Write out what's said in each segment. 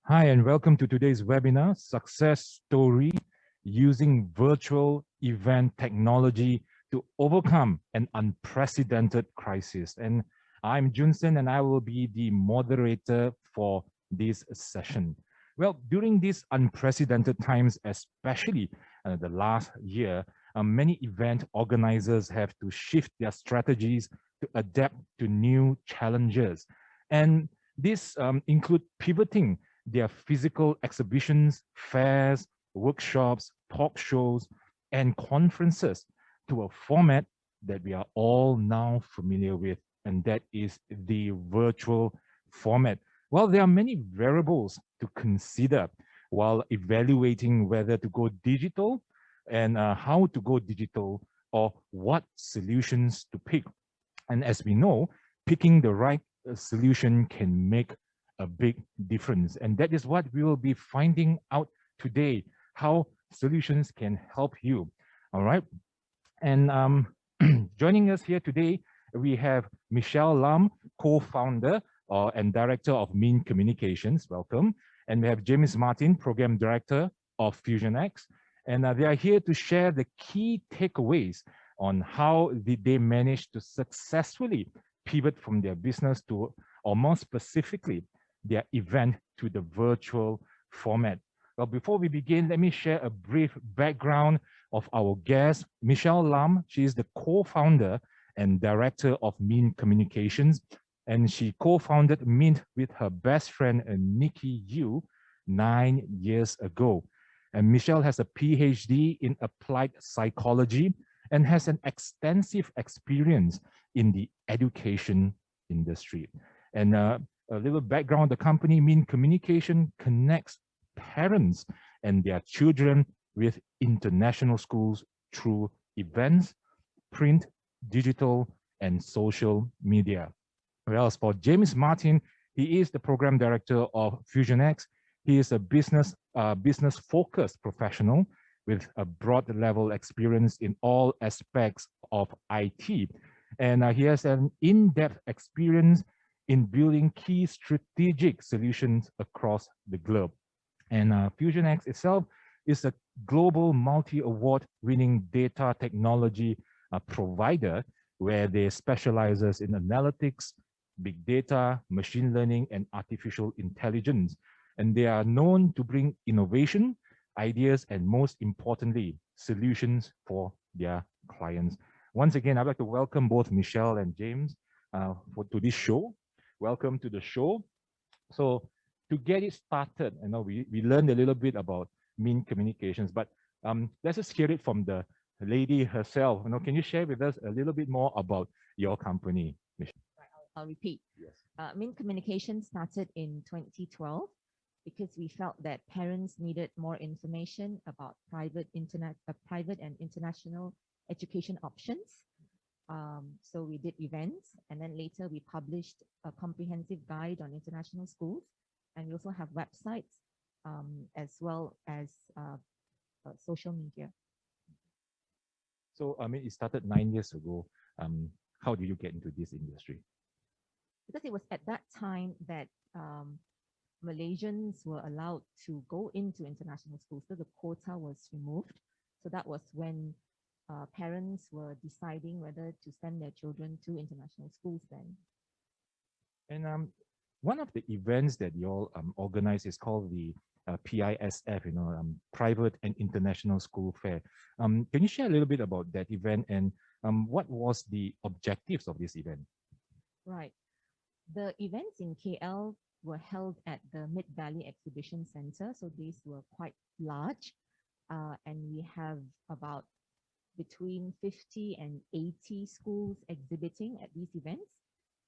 Hi, and welcome to today's webinar, Success Story Using Virtual Event Technology to Overcome an Unprecedented Crisis. And I'm Junsen, and I will be the moderator for this session. Well, during these unprecedented times, especially the last year, many event organizers have to shift their strategies to adapt to new challenges. And this include pivoting their physical exhibitions, fairs, workshops, talk shows, and conferences to a format that we are all now familiar with, and that is the virtual format. Well, there are many variables to consider while evaluating whether to go digital and how to go digital or what solutions to pick. And as we know, picking the right solution can make a big difference. And that is what we will be finding out today, how solutions can help you. All right. And joining us here today, we have Michelle Lam, co-founder and director of Mean Communications. Welcome. And we have James Martin, program director of Fusionex. And they are here to share the key takeaways on how did they manage to successfully pivot from their business to, or more specifically, their event to the virtual format. Well, before we begin, let me share a brief background of our guest, Michelle Lam. She is the co-founder and director of Mean Communications, and she co-founded Mint with her best friend, Nikki Yu, 9 years ago. And Michelle has a PhD in applied psychology and has an extensive experience in the education industry. And a little background, the company Mean Communication connects parents and their children with international schools through events, print, digital, and social media. Whereas for James Martin, he is the program director of Fusionex. He is a business-focused professional with a broad level experience in all aspects of IT. And he has an in-depth experience in building key strategic solutions across the globe. And Fusionex itself is a global multi-award winning data technology provider where they specializes in analytics, big data, machine learning, and artificial intelligence. And they are known to bring innovation, ideas, and most importantly, solutions for their clients. Once again, I'd like to welcome both Michelle and James to this show. Welcome to the show. So to get it started, we learned a little bit about Mean Communications, but let's just hear it from the lady herself. Can you share with us a little bit more about your company, Michelle? Right, I'll repeat. Yes. Mean Communication started in 2012 because we felt that parents needed more information about private and international education options. So we did events, and then later we published a comprehensive guide on international schools, and we also have websites as well as social media. So, it started 9 years ago. How did you get into this industry? Because it was at that time that Malaysians were allowed to go into international schools, so the quota was removed. So that was when parents were deciding whether to send their children to international schools then. And one of the events that you all organize is called the PISF, Private and International School Fair. Can you share a little bit about that event and what was the objectives of this event? Right. The events in KL were held at the Mid-Valley Exhibition Center, so these were quite large, and we have about between 50 and 80 schools exhibiting at these events.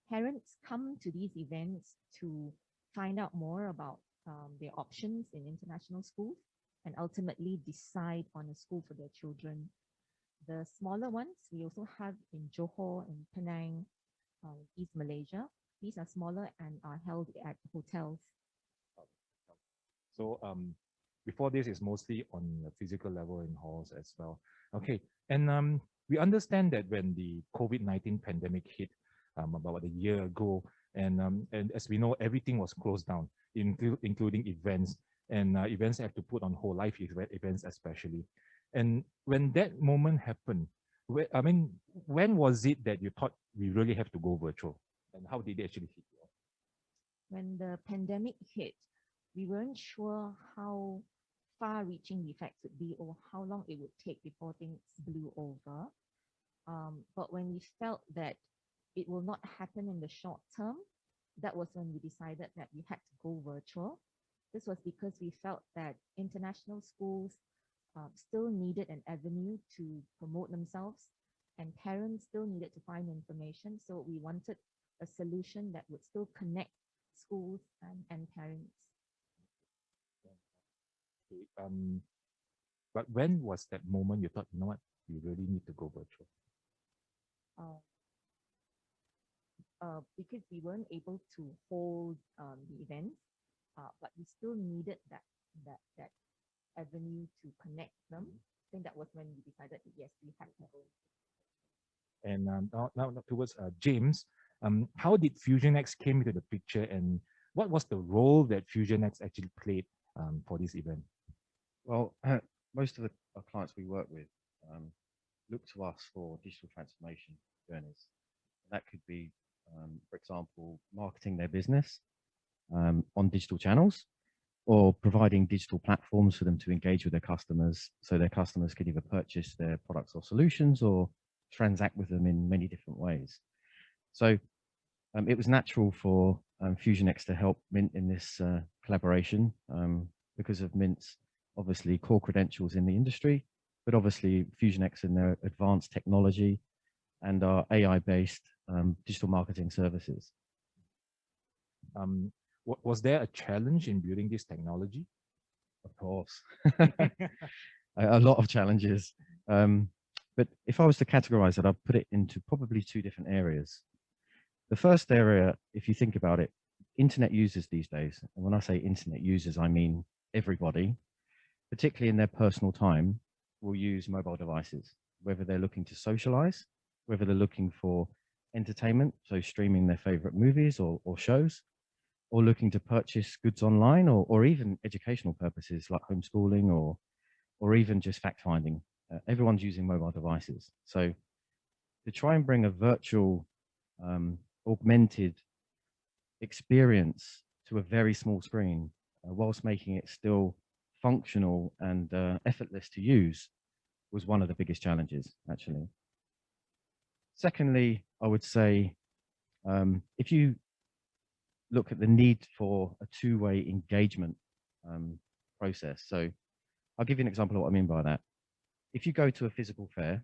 Parents come to these events to find out more about their options in international schools and ultimately decide on a school for their children. The smaller ones, we also have in Johor and Penang, East Malaysia. These are smaller and are held at hotels. So before this is mostly on the physical level in halls as well. Okay, and we understand that when the COVID-19 pandemic hit about a year ago, And as we know, everything was closed down, including events, and events have to put on hold, events especially. And when that moment happened, when was it that you thought we really have to go virtual, and how did it actually hit you? When the pandemic hit, we weren't sure how far-reaching the effects would be or how long it would take before things blew over. But when we felt that it will not happen in the short term, that was when we decided that we had to go virtual. This was because we felt that international schools still needed an avenue to promote themselves, and parents still needed to find information. So we wanted a solution that would still connect schools and parents. Okay, but when was that moment you thought, you know what, we really need to go virtual? Because we weren't able to hold the events, but we still needed that avenue to connect them. I think that was when we decided that yes, we had to go. And now towards James, how did FusionX came into the picture, and what was the role that FusionX actually played for this event? Well, most of our clients we work with look to us for digital transformation journeys. That could be, for example, marketing their business on digital channels, or providing digital platforms for them to engage with their customers, so their customers can either purchase their products or solutions or transact with them in many different ways. So it was natural for FusionX to help Mint in this collaboration because of Mint's obviously core credentials in the industry, but obviously FusionX and their advanced technology and our AI-based digital marketing services. Was there a challenge in building this technology? Of course, a lot of challenges. But if I was to categorize it, I'd put it into probably two different areas. The first area, if you think about it, internet users these days, and when I say internet users, I mean everybody, particularly in their personal time, will use mobile devices, whether they're looking to socialize, whether they're looking for entertainment, so streaming their favorite movies or shows, or looking to purchase goods online, or even educational purposes like homeschooling or even just fact-finding. Everyone's using mobile devices. So to try and bring a virtual augmented experience to a very small screen, whilst making it still functional and effortless to use, was one of the biggest challenges, actually. Secondly, I would say, if you look at the need for a two-way engagement process. So I'll give you an example of what I mean by that. If you go to a physical fair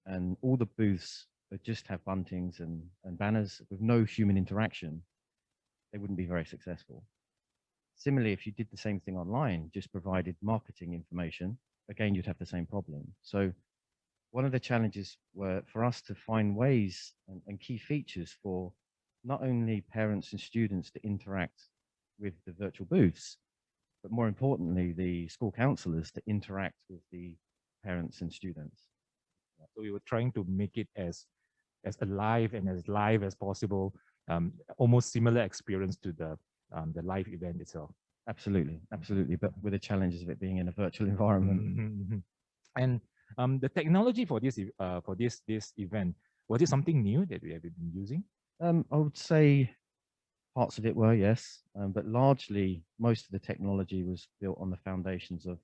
and all the booths that just have buntings and banners with no human interaction, they wouldn't be very successful. Similarly, if you did the same thing online, just provided marketing information, again, you'd have the same problem. So one of the challenges were for us to find ways and key features for not only parents and students to interact with the virtual booths, but more importantly, the school counselors to interact with the parents and students. So we were trying to make it as alive and as live as possible, almost similar experience to the live event itself. Absolutely, absolutely, but with the challenges of it being in a virtual environment. Mm-hmm. And the technology for this event, was it something new that we have been using? I would say parts of it were, yes, but largely most of the technology was built on the foundations of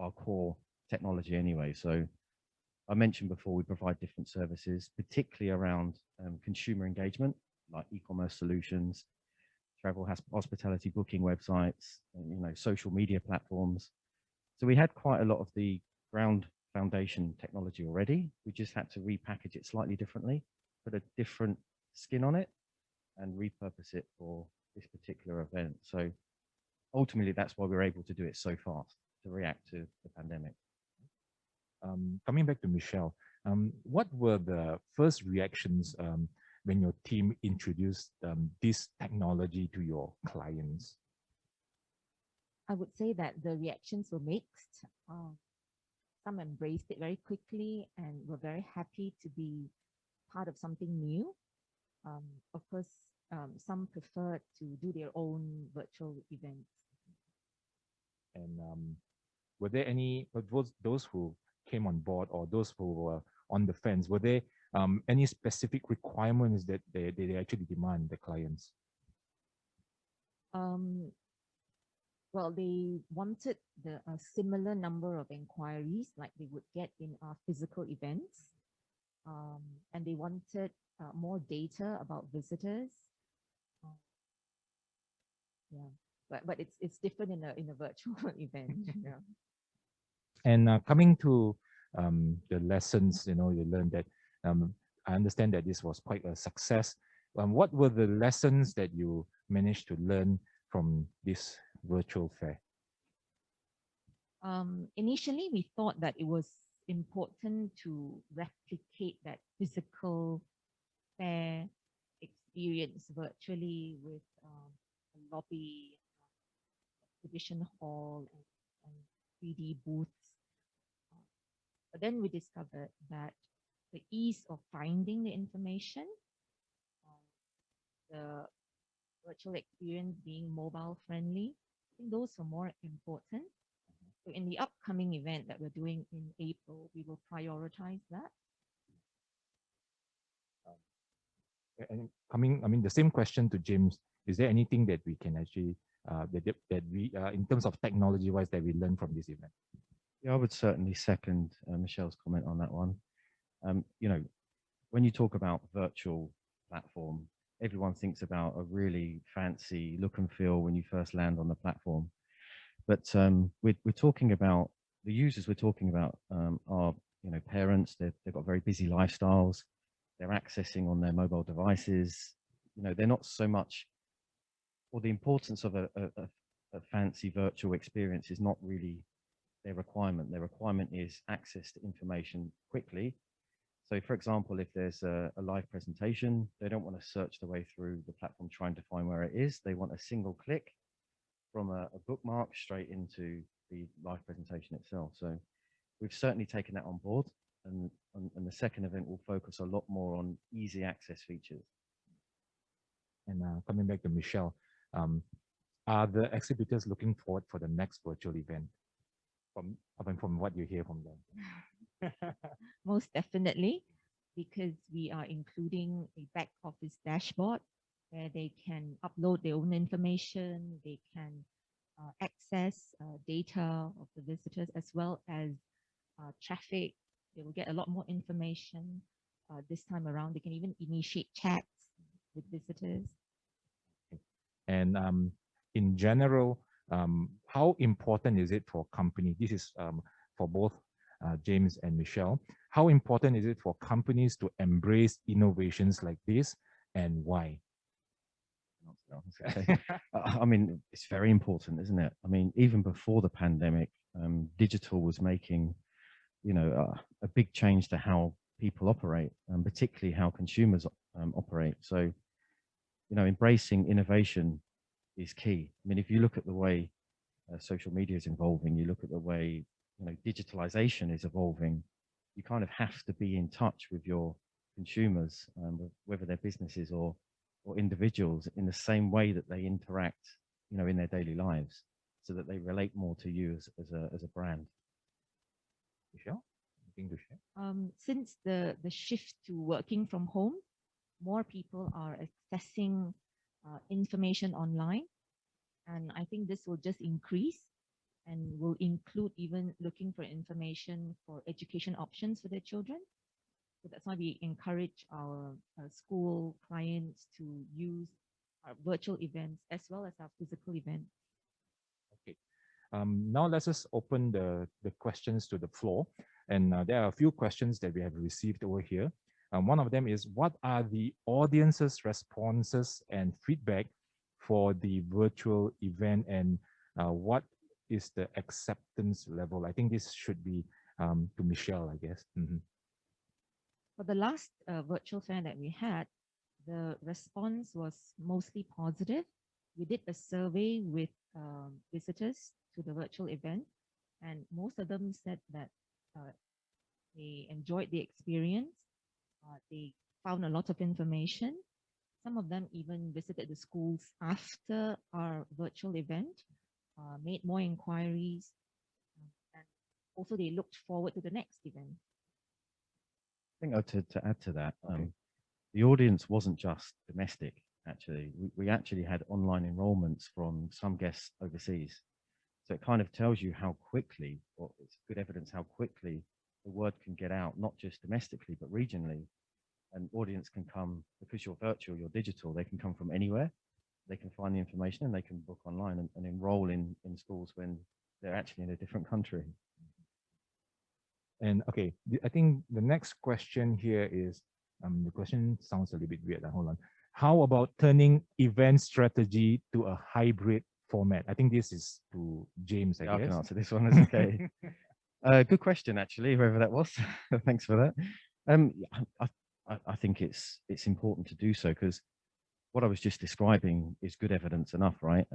our core technology anyway. So I mentioned before, we provide different services, particularly around consumer engagement, like e-commerce solutions, travel hospitality booking websites, and, social media platforms. So we had quite a lot of the ground foundation technology already. We just had to repackage it slightly differently, put a different skin on it, and repurpose it for this particular event. So ultimately, that's why we're able to do it so fast, to react to the pandemic. Coming back to Michelle, what were the first reactions when your team introduced this technology to your clients? I would say that the reactions were mixed. Some embraced it very quickly and were very happy to be part of something new. Of course, some prefer to do their own virtual events. And were there any, those who came on board or those who were on the fence, were there any specific requirements that they actually demand, the clients? Well, they wanted a similar number of inquiries like they would get in our physical events. And they wanted more data about visitors. Yeah, but it's different in a virtual event. Yeah. And coming to the lessons, you learned that I understand that this was quite a success. What were the lessons that you managed to learn from this virtual fair? Initially, we thought that it was important to replicate that physical fair experience virtually with a lobby, exhibition hall, and 3D booths. But then we discovered that the ease of finding the information, the virtual experience being mobile friendly, I think those are more important. So in the upcoming event that we're doing in April, we will prioritize that. And the same question to James, is there anything that we can actually, that we, in terms of technology-wise, that we learn from this event? Yeah, I would certainly second Michelle's comment on that one. When you talk about virtual platform, everyone thinks about a really fancy look and feel when you first land on the platform. But we're talking about the users we're talking about are parents. They've got very busy lifestyles. They're accessing on their mobile devices. They're not so much, or the importance of a fancy virtual experience is not really their requirement. Their requirement is access to information quickly. So for example, if there's a live presentation, they don't want to search the way through the platform trying to find where it is. They want a single click from a bookmark straight into the live presentation itself. So we've certainly taken that on board. And the second event will focus a lot more on easy access features. And coming back to Michelle, are the exhibitors looking forward for the next virtual event? From what you hear from them? Most definitely, because we are including a back office dashboard where they can upload their own information, they can access data of the visitors as well as traffic. They will get a lot more information this time around. They can even initiate chats with visitors. And in general, how important is it for companies? This is for both James and Michelle. How important is it for companies to embrace innovations like this, and why? I mean, it's very important, isn't it? I mean, even before the pandemic, digital was making, a big change to how people operate, and particularly how consumers operate. So, embracing innovation is key. I mean, if you look at the way social media is evolving, you look at the way, digitalization is evolving, you kind of have to be in touch with your consumers, whether they're businesses or individuals, in the same way that they interact, in their daily lives, so that they relate more to you as a brand. Michelle, anything to share? Since the shift to working from home, more people are accessing information online, and I think this will just increase and will include even looking for information for education options for their children. So that's why we encourage our school clients to use our virtual events as well as our physical events. Okay. Now let's just open the questions to the floor. And there are a few questions that we have received over here. One of them is, what are the audience's responses and feedback for the virtual event, and what is the acceptance level? I think this should be to Michelle, I guess. Mm-hmm. For the last virtual fair that we had, the response was mostly positive. We did a survey with visitors to the virtual event, and most of them said that they enjoyed the experience. They found a lot of information, Some of them even visited the schools after our virtual event, made more inquiries, and also they looked forward to the next event. I think to add to that, Okay. the audience wasn't just domestic, actually. We actually had online enrollments from some guests overseas. So it kind of tells you how quickly, or it's good evidence how quickly the word can get out, not just domestically, but regionally. An audience can come, because you're virtual, you're digital, they can come from anywhere. They can find the information and they can book online and enroll in schools when they're actually in a different country. And okay, I think the next question here is, the question sounds a little bit weird. Hold on. How about turning event strategy to a hybrid format? I think this is to James, I Yeah, I guess. can answer this one. It's okay. Good question, actually, whoever that was. Thanks for that. I think it's important to do so because what I was just describing is good evidence enough, right?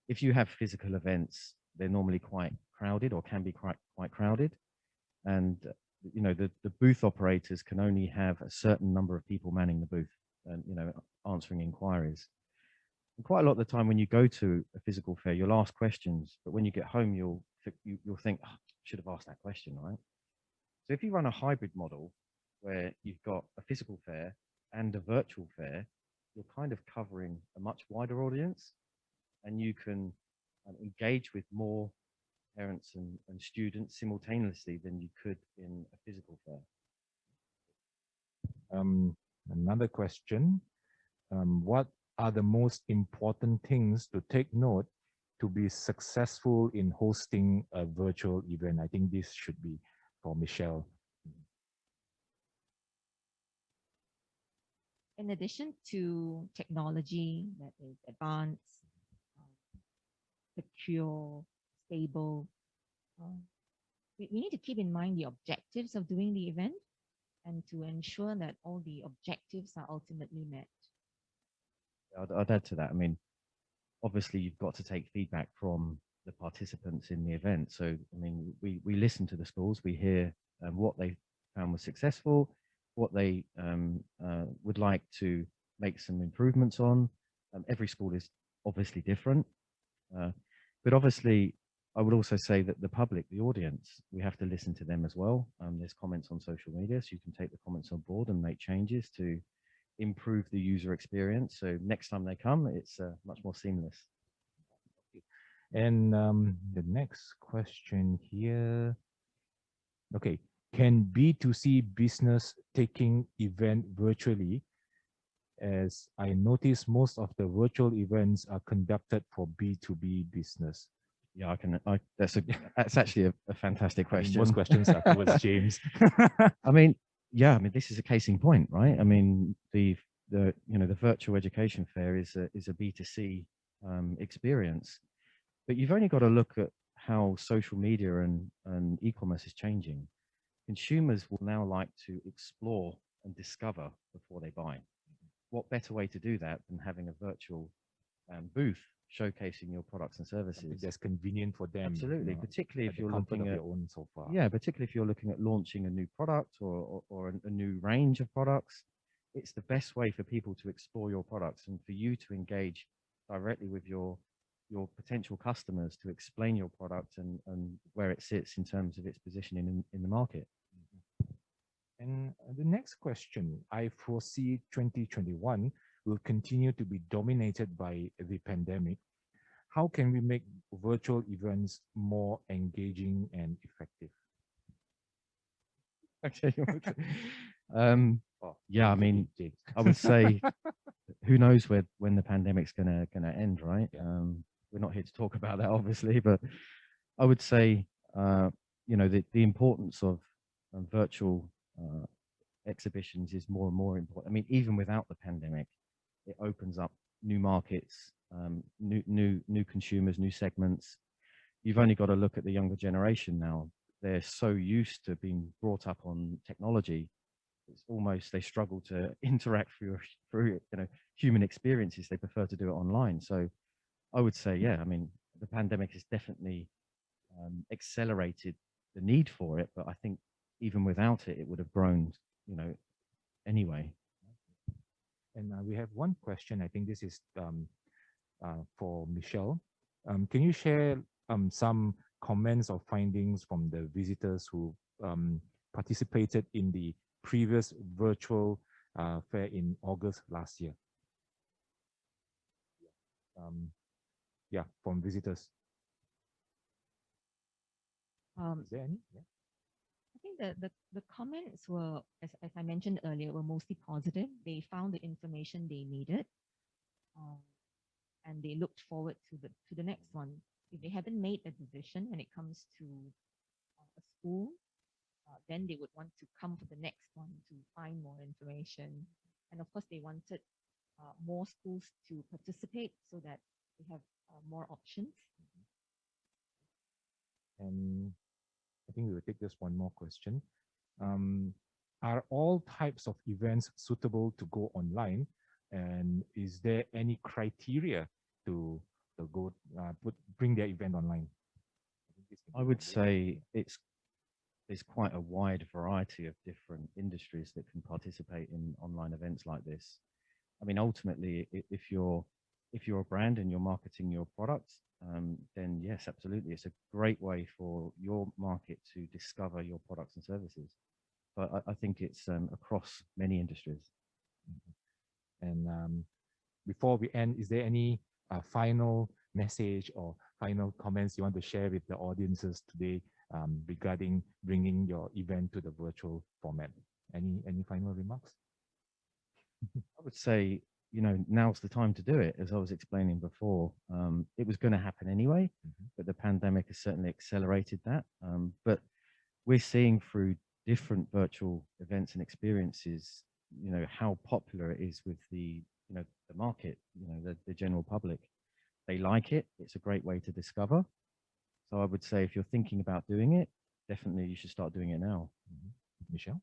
If you have physical events, they're normally quite crowded or can be quite crowded. And, you know, the booth operators can only have a certain number of people manning the booth and, you know, answering inquiries. And quite a lot of the time when you go to a physical fair, you'll ask questions, but when you get home, you'll think, oh, I should have asked that question, right? So if you run a hybrid model where you've got a physical fair and a virtual fair, you're kind of covering a much wider audience and you can engage with more parents and students simultaneously than you could in a physical fair. Another question, what are the most important things to take note to be successful in hosting a virtual event? I think this should be for Michelle. In addition to technology that is advanced, secure, stable, we need to keep in mind the objectives of doing the event and to ensure that all the objectives are ultimately met. I'd add to that. I mean, obviously, you've got to take feedback from the participants in the event. So, I mean, we listen to the schools, we hear what they found was successful, what they would like to make some improvements on. Every school is obviously different. But obviously, I would also say that the public, the audience, we have to listen to them as well. There's comments on social media, so you can take the comments on board and make changes to improve the user experience. So next time they come, it's much more seamless. And the next question here. Okay, can B2C business taking event virtually? As I notice most of the virtual events are conducted for B2B business. Yeah, that's actually a fantastic question. Most questions are towards James. I mean, this is a case in point, right? I mean, the virtual education fair is a B2C experience, but you've only got to look at how social media and e-commerce is changing. Consumers will now like to explore and discover before they buy. What better way to do that than having a virtual booth showcasing your products and services? That's convenient for them. Absolutely, particularly if you're looking at your own so far. Yeah, particularly if you're looking at launching a new product or a new range of products. It's the best way for people to explore your products and for you to engage directly with your potential customers to explain your product and where it sits in terms of its positioning in the market. And the next question, I foresee 2021 will continue to be dominated by the pandemic. How can we make virtual events more engaging and effective? Okay. Yeah, I mean, I would say, who knows when the pandemic's gonna end, right? We're not here to talk about that, obviously, but I would say, the importance of virtual exhibitions is more and more important. I mean, even without the pandemic, it opens up new markets, new consumers, new segments. You've only got to look at the younger generation now. They're so used to being brought up on technology. It's almost they struggle to interact through human experiences. They prefer to do it online. So I would say, yeah, I mean, the pandemic has definitely accelerated the need for it, but I think even without it, it would have grown, anyway. And we have one question. I think this is for Michelle. Can you share some comments or findings from the visitors who participated in the previous virtual fair in August last year? Yeah, from visitors. Is there any? Yeah. I think the comments were, as I mentioned earlier, were mostly positive. They found the information they needed, and they looked forward to the next one. If they haven't made a decision when it comes to a school, then they would want to come for the next one to find more information. And of course, they wanted more schools to participate so that they have more options. And I think we will take just one more question. Are all types of events suitable to go online? And is there any criteria to go bring their event online? I would say there's quite a wide variety of different industries that can participate in online events like this. I mean, ultimately, if you're a brand and you're marketing your products, then yes, absolutely, it's a great way for your market to discover your products and services. But I think it's across many industries. And before we end, is there any final message or final comments you want to share with the audiences today regarding bringing your event to the virtual format? Any final remarks? I would say, now's the time to do it. As I was explaining before, it was going to happen anyway, but the pandemic has certainly accelerated that. But we're seeing through different virtual events and experiences, how popular it is with the market, the general public. They like it. It's a great way to discover. So I would say if you're thinking about doing it, definitely you should start doing it now. Michelle?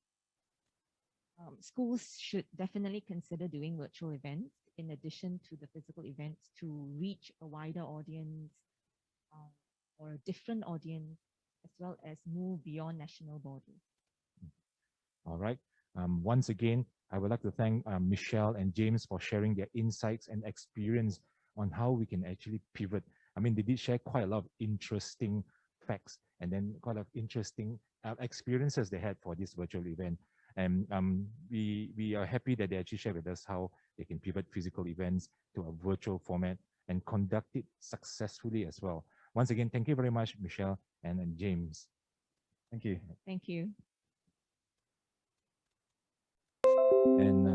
Schools should definitely consider doing virtual events in addition to the physical events to reach a wider audience or a different audience, as well as move beyond national borders. All right. Once again, I would like to thank Michelle and James for sharing their insights and experience on how we can actually pivot. I mean, they did share quite a lot of interesting facts and then quite a lot of interesting experiences they had for this virtual event. And we are happy that they actually shared with us how they can pivot physical events to a virtual format and conduct it successfully as well. Once again, thank you very much, Michelle and James. Thank you. Thank you. And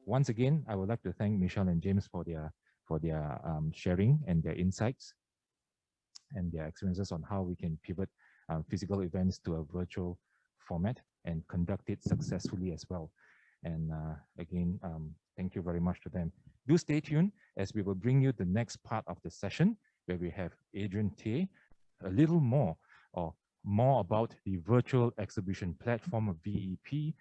once again, I would like to thank Michelle and James for their sharing and their insights and their experiences on how we can pivot physical events to a virtual format and conduct it successfully as well. And again, thank you very much to them. Do stay tuned as we will bring you the next part of the session where we have Adrian Tay, a little more about the virtual exhibition platform of VEP.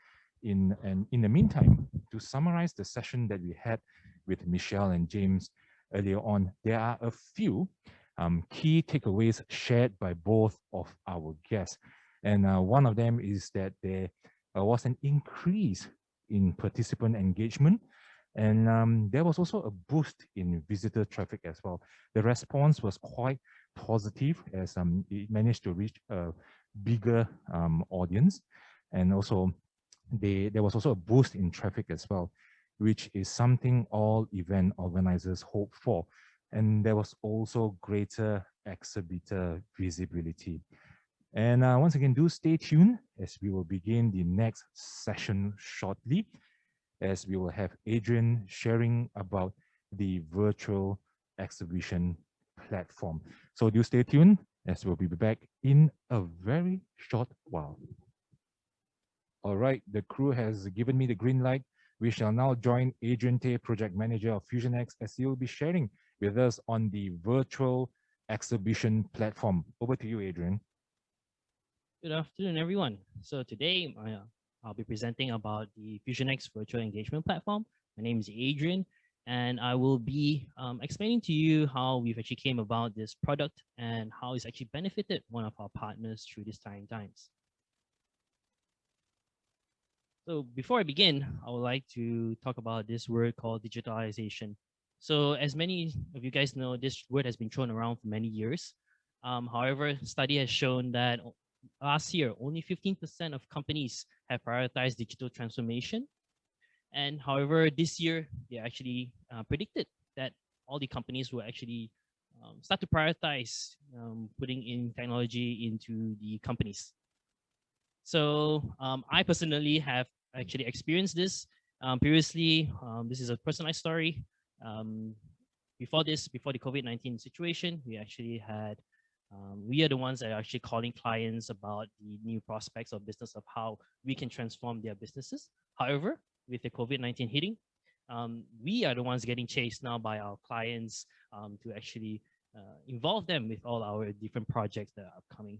In the meantime, to summarize the session that we had with Michelle and James earlier on, there are a few key takeaways shared by both of our guests. And one of them is that there was an increase in participant engagement, and there was also a boost in visitor traffic as well. The response was quite positive as it managed to reach a bigger audience, and also there was also a boost in traffic as well, which is something all event organizers hope for. And there was also greater exhibitor visibility. And once again, do stay tuned as we will begin the next session shortly, as we will have Adrian sharing about the virtual exhibition platform. So do stay tuned as we'll be back in a very short while. All right, the crew has given me the green light. We shall now join Adrian Tay, Project Manager of Fusionex, as he will be sharing with us on the virtual exhibition platform. Over to you, Adrian. Good afternoon, everyone. So today I'll be presenting about the Fusionex virtual engagement platform. My name is Adrian, and I will be explaining to you how we've actually came about this product and how it's actually benefited one of our partners through these trying times. So before I begin, I would like to talk about this word called digitalization. So as many of you guys know, this word has been thrown around for many years. However, study has shown that last year, only 15% of companies have prioritized digital transformation. And however, this year, they actually predicted that all the companies will actually start to prioritize putting in technology into the companies. So I personally have actually experienced this previously. This is a personalized story. Um, before the COVID-19 situation, we actually had, we are the ones that are actually calling clients about the new prospects of business of how we can transform their businesses. However, with the COVID-19 hitting, we are the ones getting chased now by our clients to actually involve them with all our different projects that are upcoming.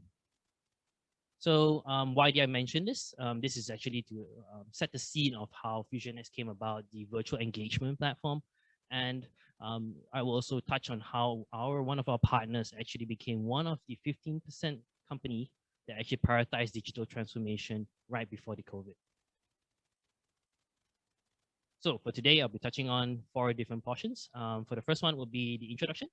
So why did I mention this? This is actually to set the scene of how Fusionex came about, the virtual engagement platform. And I will also touch on how one of our partners actually became one of the 15% company that actually prioritized digital transformation right before the COVID. So for today, I'll be touching on 4 different portions. For the first one will be the introduction.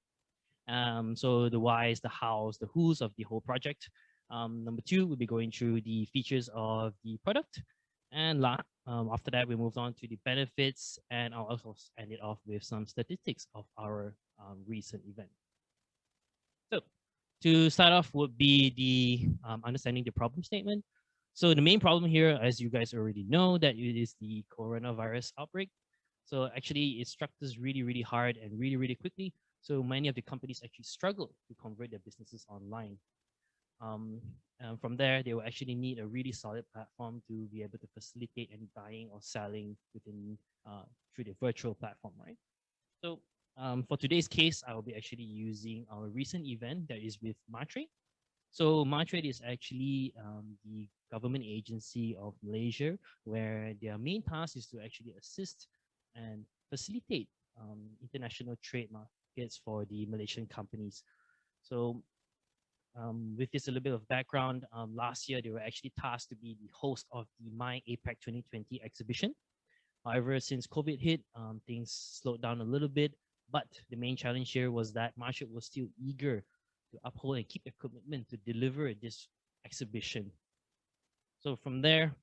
So the whys, the hows, the whos of the whole project. Number 2, we'll be going through the features of the product. And after that, we moved on to the benefits, and I'll also end it off with some statistics of our recent event. So to start off would be the understanding the problem statement. So the main problem here, as you guys already know, that it is the coronavirus outbreak. So actually it struck us really, really hard and really, really quickly. So many of the companies actually struggle to convert their businesses online. And from there, they will actually need a really solid platform to be able to facilitate any buying or selling within through the virtual platform, right? So for today's case, I will be actually using our recent event that is with Martrade. So Martrade is actually the government agency of Malaysia, where their main task is to actually assist and facilitate international trade markets for the Malaysian companies. So with this a little bit of background, last year they were actually tasked to be the host of the My APEC 2020 exhibition. However, since COVID hit, things slowed down a little bit, but the main challenge here was that Martrade was still eager to uphold and keep their commitment to deliver this exhibition. So from there,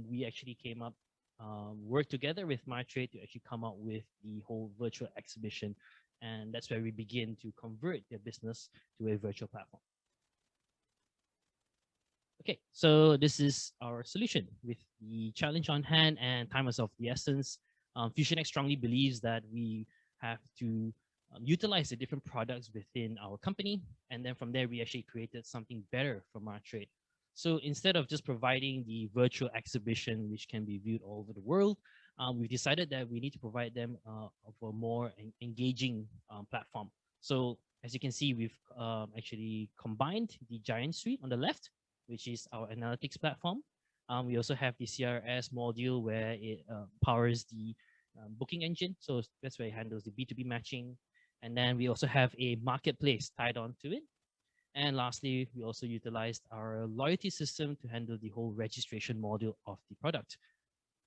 we actually came up, worked together with Martrade to actually come up with the whole virtual exhibition. And that's where we begin to convert their business to a virtual platform. Okay, so this is our solution with the challenge on hand and time is of the essence. Fusionex strongly believes that we have to utilize the different products within our company. And then from there, we actually created something better for Martrade. So instead of just providing the virtual exhibition, which can be viewed all over the world, we've decided that we need to provide them of a more engaging platform. So as you can see, we've actually combined the Giant Suite on the left, which is our analytics platform. We also have the CRS module where it powers the booking engine. So that's where it handles the B2B matching. And then we also have a marketplace tied onto it. And lastly, we also utilized our loyalty system to handle the whole registration module of the product.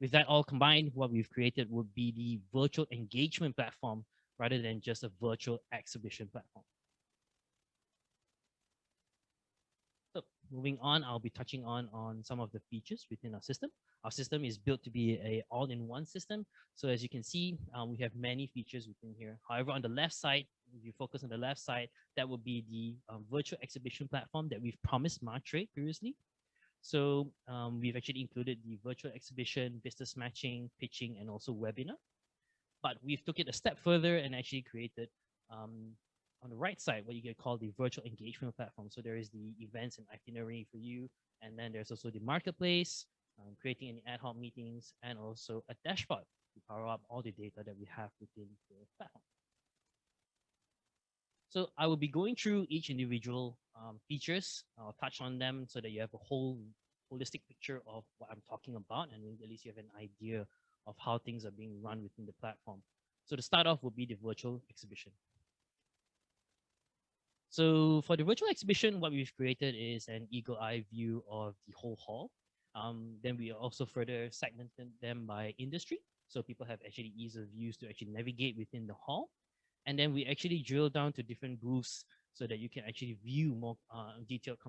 With that all combined, what we've created would be the virtual engagement platform rather than just a virtual exhibition platform. So moving on, I'll be touching on some of the features within our system. Our system is built to be an all-in-one system. So as you can see, we have many features within here. However, on the left side, if you focus on the left side, that will be the virtual exhibition platform that we've promised Martrade previously. So we've actually included the virtual exhibition, business matching, pitching, and also webinar. But we've took it a step further and actually created on the right side what you can call the virtual engagement platform. So there is the events and itinerary for you, and then there's also the marketplace, creating any ad hoc meetings, and also a dashboard to power up all the data that we have within the platform. So I will be going through each individual features. I'll touch on them so that you have a whole holistic picture of what I'm talking about, and at least you have an idea of how things are being run within the platform. So to start off will be the virtual exhibition. So for the virtual exhibition, what we've created is an eagle eye view of the whole hall. Then we also further segmented them by industry. So people have actually ease of use to actually navigate within the hall. And then we actually drill down to different booths so that you can actually view more detailed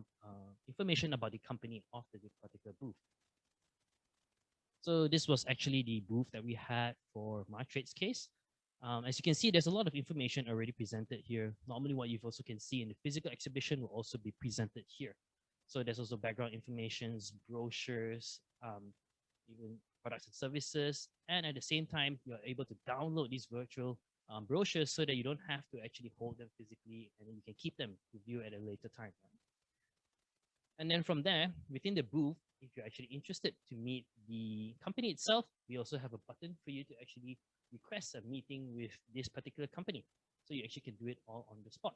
information about the company of the particular booth. So this was actually the booth that we had for my trades case. As you can see, there's a lot of information already presented here. Normally what you also can see in the physical exhibition will also be presented here. So there's also background information, brochures, even products and services. And at the same time, you're able to download these virtual brochures so that you don't have to actually hold them physically, and then you can keep them to view at a later time. And then from there, within the booth, if you're actually interested to meet the company itself, we also have a button for you to actually request a meeting with this particular company. So you actually can do it all on the spot.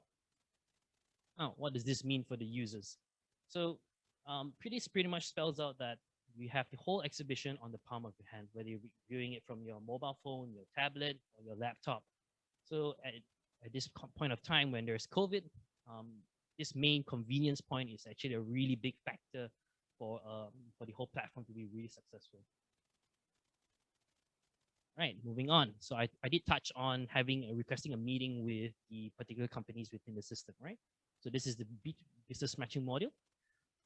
Now, what does this mean for the users? So pretty much spells out that we have the whole exhibition on the palm of your hand, whether you're viewing it from your mobile phone, your tablet, or your laptop. So at this point of time when there's COVID, this main convenience point is actually a really big factor for the whole platform to be really successful. Right, moving on. So I did touch on requesting a meeting with the particular companies within the system, right? So this is the business matching module.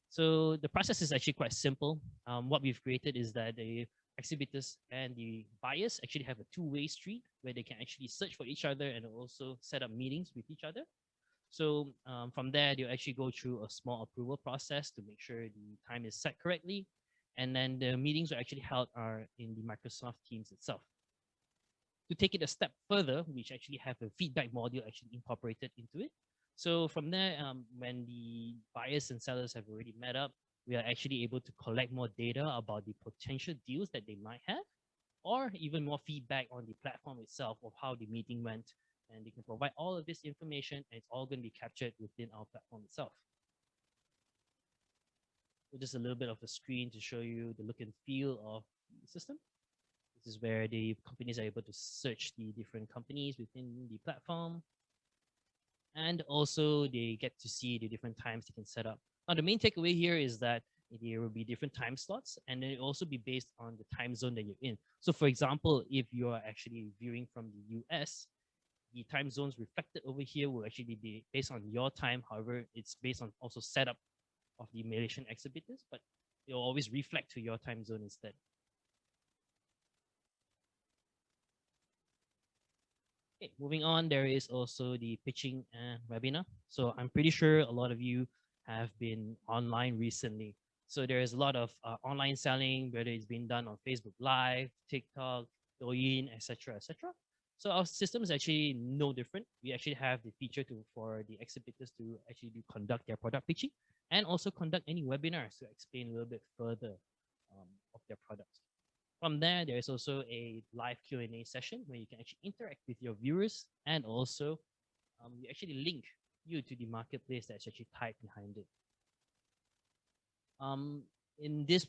So the process is actually quite simple. What we've created is that the exhibitors and the buyers actually have a two-way street where they can actually search for each other and also set up meetings with each other. So from there, they'll actually go through a small approval process to make sure the time is set correctly. And then the meetings are actually held in the Microsoft Teams itself. To take it a step further, we actually have a feedback module actually incorporated into it. So from there, when the buyers and sellers have already met up, we are actually able to collect more data about the potential deals that they might have, or even more feedback on the platform itself of how the meeting went. And they can provide all of this information, and it's all going to be captured within our platform itself. So just a little bit of a screen to show you the look and feel of the system. This is where the companies are able to search the different companies within the platform. And also they get to see the different times they can set up. Now, the main takeaway here is that there will be different time slots, and then it will also be based on the time zone that you're in. So for example, if you are actually viewing from the US, the time zones reflected over here will actually be based on your time. However, it's based on also setup of the Malaysian exhibitors, but it will always reflect to your time zone instead. Okay, moving on, there is also the pitching and webinar. So I'm pretty sure a lot of you have been online recently. So there is a lot of online selling, whether it's being done on Facebook Live, TikTok, Douyin, etc., etc. So our system is actually no different. We actually have the feature for the exhibitors to actually conduct their product pitching and also conduct any webinars to explain a little bit further of their products. From there, there's also a live Q&A session where you can actually interact with your viewers, and also we actually link you to the marketplace that's actually tied behind it. In this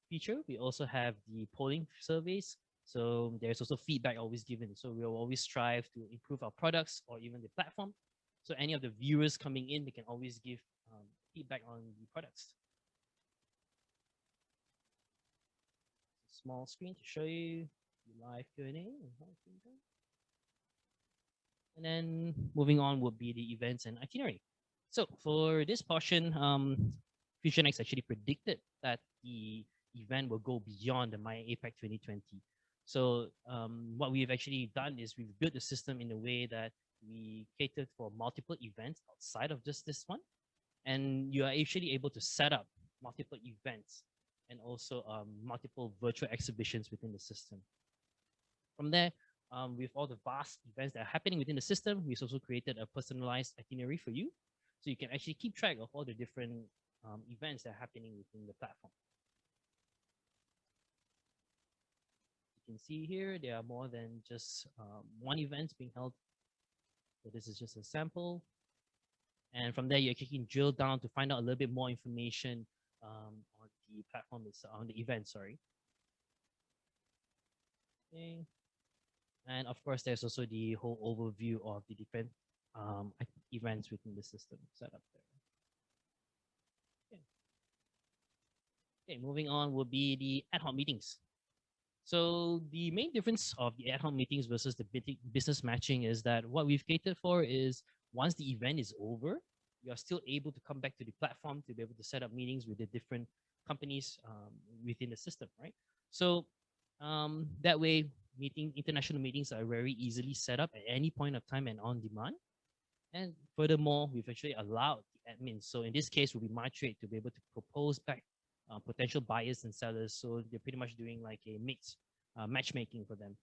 feature, we also have the polling surveys. So there's also feedback always given. So we'll always strive to improve our products or even the platform. So any of the viewers coming in, they can always give feedback on the products. Small screen to show you the live Q&A. And then moving on would be the events and itinerary. So for this portion, Fusionex actually predicted that the event will go beyond the Maya APAC 2020. So what we've actually done is we've built the system in a way that we catered for multiple events outside of just this one. And you are actually able to set up multiple events and also multiple virtual exhibitions within the system. From there, with all the vast events that are happening within the system, we've also created a personalized itinerary for you. So you can actually keep track of all the different events that are happening within the platform. You can see here, there are more than just one event being held. So this is just a sample. And from there, you can drill down to find out a little bit more information on the platform, on the event, sorry. Okay. And of course, there's also the whole overview of the different events within the system set up there. Okay. Okay, moving on will be the ad hoc meetings. So the main difference of the ad hoc meetings versus the business matching is that what we've catered for is once the event is over, you're still able to come back to the platform to be able to set up meetings with the different companies within the system, right? So that way, international meetings are very easily set up at any point of time and on demand. And furthermore, we've actually allowed the admins. So in this case, will be my trade to be able to propose back potential buyers and sellers. So they're pretty much doing like a mix matchmaking for them.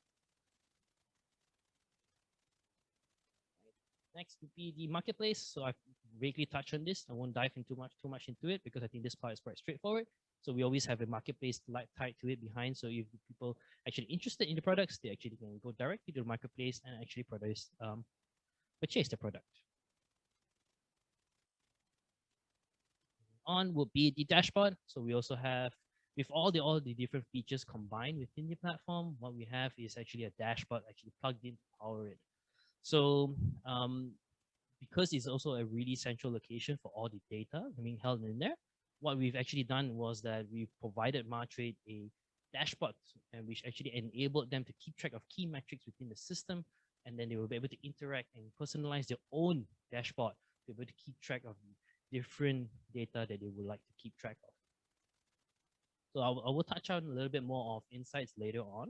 Next would be the marketplace. So I've vaguely touched on this. I won't dive into too much into it because I think this part is quite straightforward. So we always have a marketplace tied to it behind. So if people actually interested in the products, they actually can go directly to the marketplace and actually purchase the product. On will be the dashboard. So we also have, with all the different features combined within the platform, what we have is actually a dashboard actually plugged in to power it. So because it's also a really central location for all the data being held in there, what we've actually done was that we've provided Martrade a dashboard, and which actually enabled them to keep track of key metrics within the system, and then they will be able to interact and personalize their own dashboard to be able to keep track of different data that they would like to keep track of. So I will touch on a little bit more of insights later on,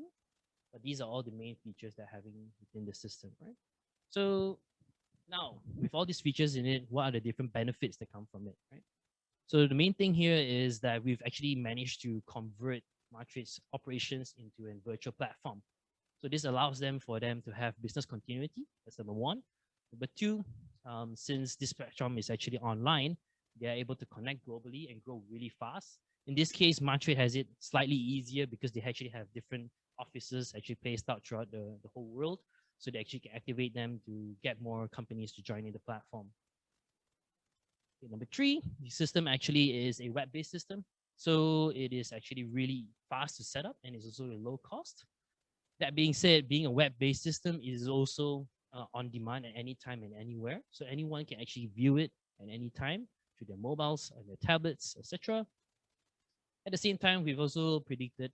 but these are all the main features that having within the system, right? So now, with all these features in it, what are the different benefits that come from it, right? So the main thing here is that we've actually managed to convert Martrade's operations into a virtual platform. So this allows them to have business continuity. That's number one. Number two, since this platform is actually online, they are able to connect globally and grow really fast. In this case, Martrade has it slightly easier because they actually have different offices actually placed out throughout the whole world. So they actually can activate them to get more companies to join in the platform. Okay, number three, the system actually is a web-based system. So it is actually really fast to set up and it's also a low cost. That being said, being a web-based system is also on demand at any time and anywhere. So anyone can actually view it at any time through their mobiles and their tablets, etc. At the same time, we've also predicted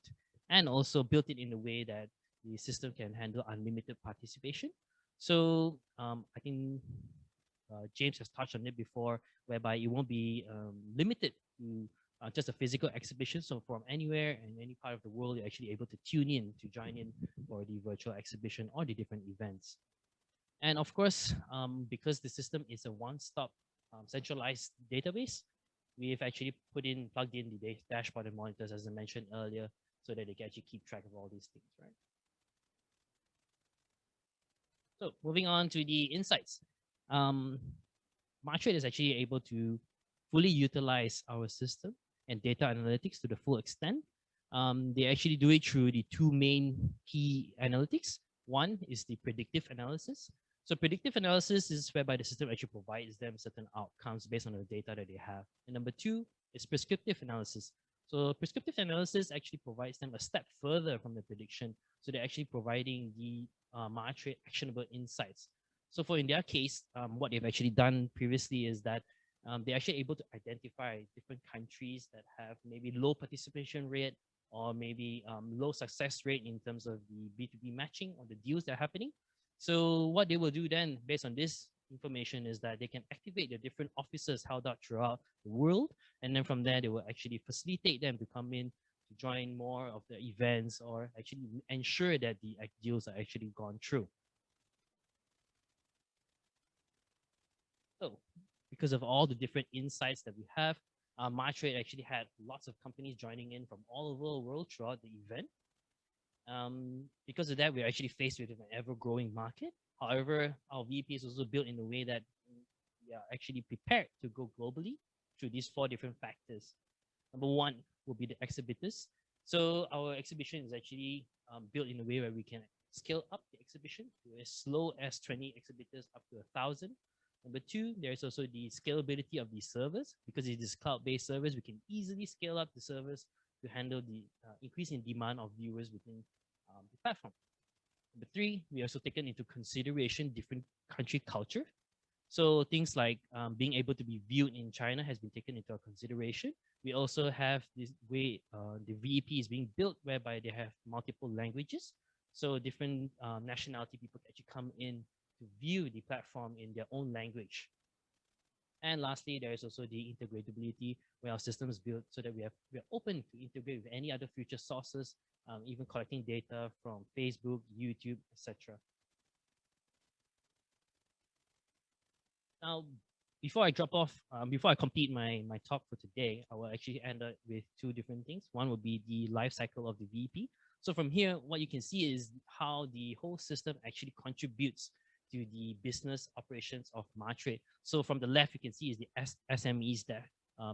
and also built it in a way that the system can handle unlimited participation. So I think James has touched on it before, whereby it won't be limited to just a physical exhibition. So from anywhere and any part of the world, you're actually able to tune in to join in for the virtual exhibition or the different events. And of course, because the system is a one-stop centralized database, we've actually plugged in the dashboard and monitors, as I mentioned earlier, so that they can actually keep track of all these things, right? So moving on to the insights. Martrade is actually able to fully utilize our system and data analytics to the full extent. They actually do it through the two main key analytics. One is the predictive analysis. So predictive analysis is whereby the system actually provides them certain outcomes based on the data that they have. And number two is prescriptive analysis. So prescriptive analysis actually provides them a step further from the prediction. So they're actually providing the Martrade actionable insights. So in their case, what they've actually done previously is that they're actually able to identify different countries that have maybe low participation rate or maybe low success rate in terms of the B2B matching or the deals that are happening. So what they will do then, based on this information, is that they can activate the different offices held out throughout the world. And then from there, they will actually facilitate them to come in to join more of the events or actually ensure that the deals are actually gone through. So because of all the different insights that we have, Martrade actually had lots of companies joining in from all over the world throughout the event. Because of that, we're actually faced with an ever-growing market. However, our VP is also built in a way that we are actually prepared to go globally through these four different factors. Number one will be the exhibitors. So our exhibition is actually built in a way where we can scale up the exhibition to as low as 20 exhibitors up to 1,000. Number two, there's also the scalability of the servers. Because it is cloud-based servers, we can easily scale up the servers to handle the increase in demand of viewers within the platform. Number three, we also taken into consideration different country culture. So things like being able to be viewed in China has been taken into consideration We also have this way, the VEP is being built whereby they have multiple languages. So different nationality people can actually come in to view the platform in their own language. And lastly, there is also the integrability where our system is built so that we're open to integrate with any other future sources, even collecting data from Facebook, YouTube, etc. Now, before I drop off, before I complete my talk for today, I will actually end up with two different things. One would be the life cycle of the VEP. So from here, what you can see is how the whole system actually contributes to the business operations of Martrade. So from the left, you can see is the SMEs that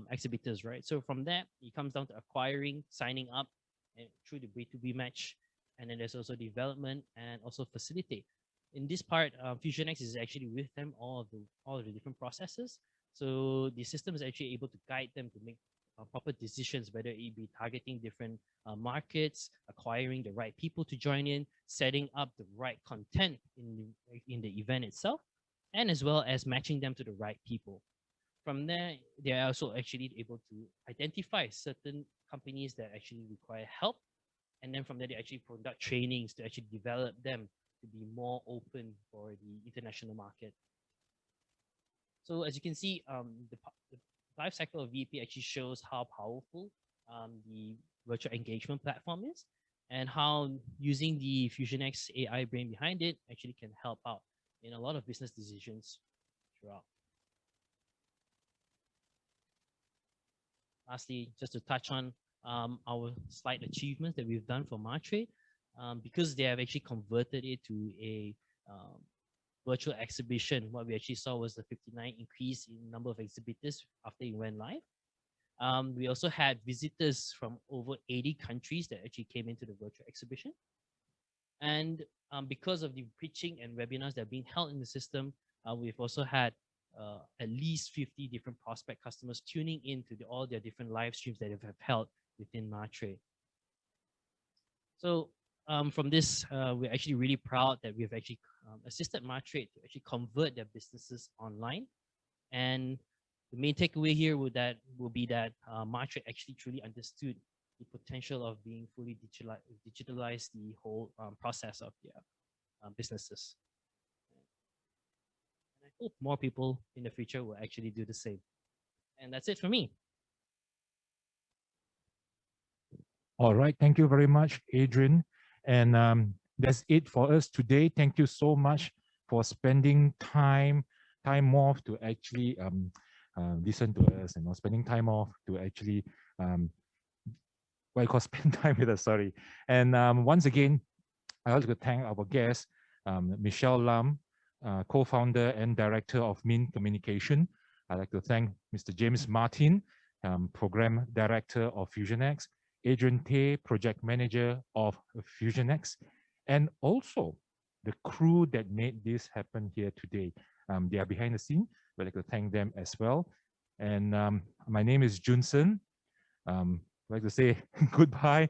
exhibitors, right? So from that, it comes down to acquiring, signing up, and through the B2B match. And then there's also development and also facilitate. In this part, Fusionex is actually with them all of the different processes. So the system is actually able to guide them to make proper decisions, whether it be targeting different markets, acquiring the right people to join in, setting up the right content in the event itself, and as well as matching them to the right people. From there, they are also actually able to identify certain companies that actually require help. And then from there, they actually conduct trainings to actually develop them to be more open for the international market. So as you can see, the life cycle of VEP actually shows how powerful the virtual engagement platform is and how using the FusionX AI brain behind it actually can help out in a lot of business decisions throughout. Lastly, just to touch on our slight achievements that we've done for Martrade, because they have actually converted it to a virtual exhibition. What we actually saw was the 59 increase in number of exhibitors after it went live. We also had visitors from over 80 countries that actually came into the virtual exhibition. And because of the preaching and webinars that are being held in the system, we've also had at least 50 different prospect customers tuning into all their different live streams that have held within Martrade. So from this, we're actually really proud that we've actually assisted Martrade to actually convert their businesses online. And the main takeaway here will be that Martrade actually truly understood the potential of being fully digitalize the whole process of their businesses. And I hope more people in the future will actually do the same. And that's it for me. All right, thank you very much, Adrian. And that's it for us today. Thank you so much for spending time off to actually listen to us, and spending time off to actually what I call spend time with us. Sorry. And once again, I would like to thank our guest, Michelle Lam, co-founder and director of Min Communication. I'd like to thank Mr. James Martin, program director of FusionX, Adrian Tay, project manager of FusionX, and also the crew that made this happen here today. They are behind the scene. I'd like to thank them as well. And my name is Junsen. I'd like to say goodbye,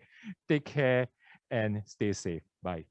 take care, and stay safe. Bye.